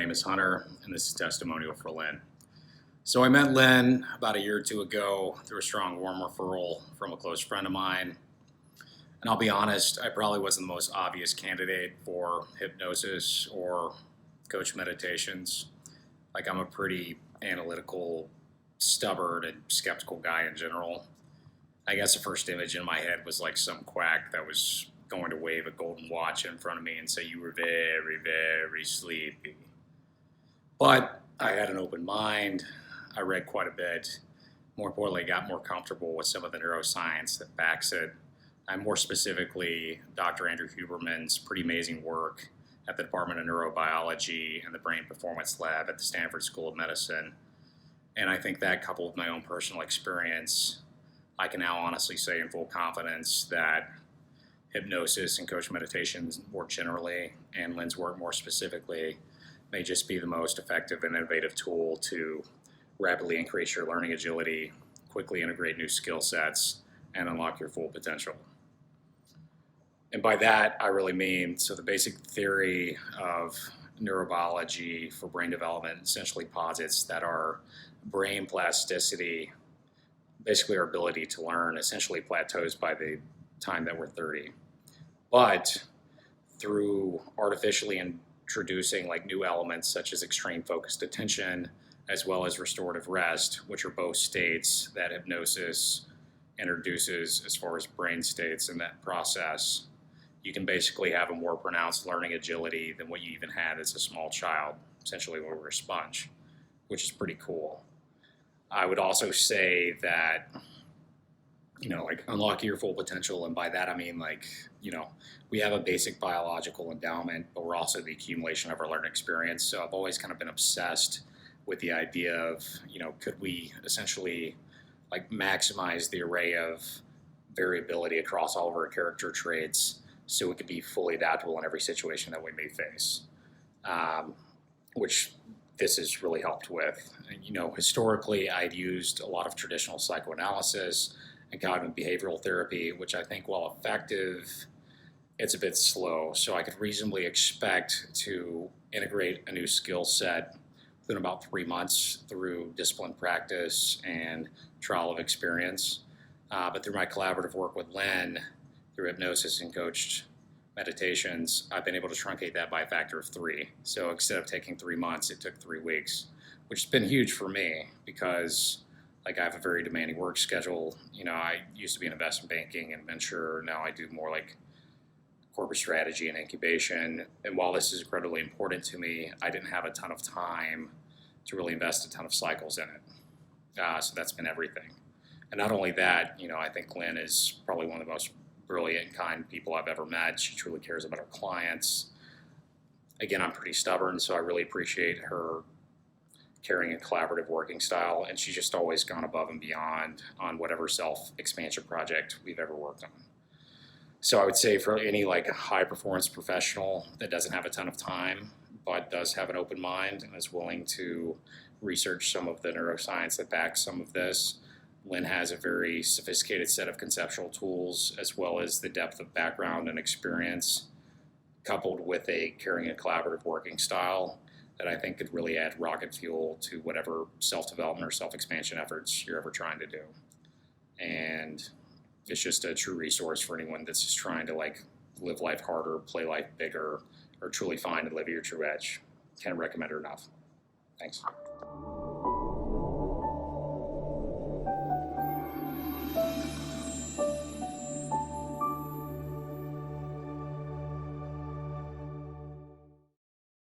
name is Hunter, and this is Testimonial for Lynn. So I met Lynn about a year or two ago through a strong warm referral from a close friend of mine. And I'll be honest, I probably wasn't the most obvious candidate for hypnosis or coach meditations. Like, I'm a pretty analytical, stubborn, and skeptical guy in general. I guess the first image in my head was like some quack that was going to wave a golden watch in front of me and say you were very, very sleepy. But I had an open mind. I read quite a bit. More importantly, I got more comfortable with some of the neuroscience that backs it. And more specifically, Dr. Andrew Huberman's pretty amazing work at the Department of Neurobiology and the Brain Performance Lab at the Stanford School of Medicine. And I think that, coupled with my own personal experience, I can now honestly say in full confidence that hypnosis and coach meditations more generally, and Lynn's work more specifically, may just be the most effective and innovative tool to rapidly increase your learning agility, quickly integrate new skill sets, and unlock your full potential. And by that, I really mean, so the basic theory of neurobiology for brain development essentially posits that our brain plasticity, basically our ability to learn, essentially plateaus by the time that we're 30. But through artificially introducing like new elements such as extreme focused attention, as well as restorative rest, which are both states that hypnosis introduces as far as brain states in that process, you can basically have a more pronounced learning agility than what you even had as a small child, essentially when we were a sponge, which is pretty cool. I would also say that, like unlocking your full potential, and by that I mean we have a basic biological endowment, but we're also the accumulation of our learned experience. So I've always kind of been obsessed with the idea of, could we essentially like maximize the array of variability across all of our character traits so we could be fully adaptable in every situation that we may face, which this has really helped with. And, historically, I'd used a lot of traditional psychoanalysis and cognitive behavioral therapy, which I think, while effective, it's a bit slow. So I could reasonably expect to integrate a new skill set within about 3 months through disciplined practice and trial of experience. But through my collaborative work with Lynn, through hypnosis and coached meditations, I've been able to truncate that by a factor of 3. So instead of taking 3 months, it took 3 weeks, which has been huge for me because I have a very demanding work schedule. I used to be in investment banking and venture. Now I do more like corporate strategy and incubation. And while this is incredibly important to me, I didn't have a ton of time to really invest a ton of cycles in it. So that's been everything. And not only that, I think Lynn is probably one of the most brilliant and kind people I've ever met. She truly cares about her clients. Again, I'm pretty stubborn, so I really appreciate her caring and collaborative working style, and she's just always gone above and beyond on whatever self-expansion project we've ever worked on. So I would say for any high-performance professional that doesn't have a ton of time, but does have an open mind and is willing to research some of the neuroscience that backs some of this, Lynn has a very sophisticated set of conceptual tools, as well as the depth of background and experience, coupled with a caring and collaborative working style that I think could really add rocket fuel to whatever self-development or self-expansion efforts you're ever trying to do. And it's just a true resource for anyone that's just trying to live life harder, play life bigger, or truly find and live your true edge. Can't recommend her enough. Thanks.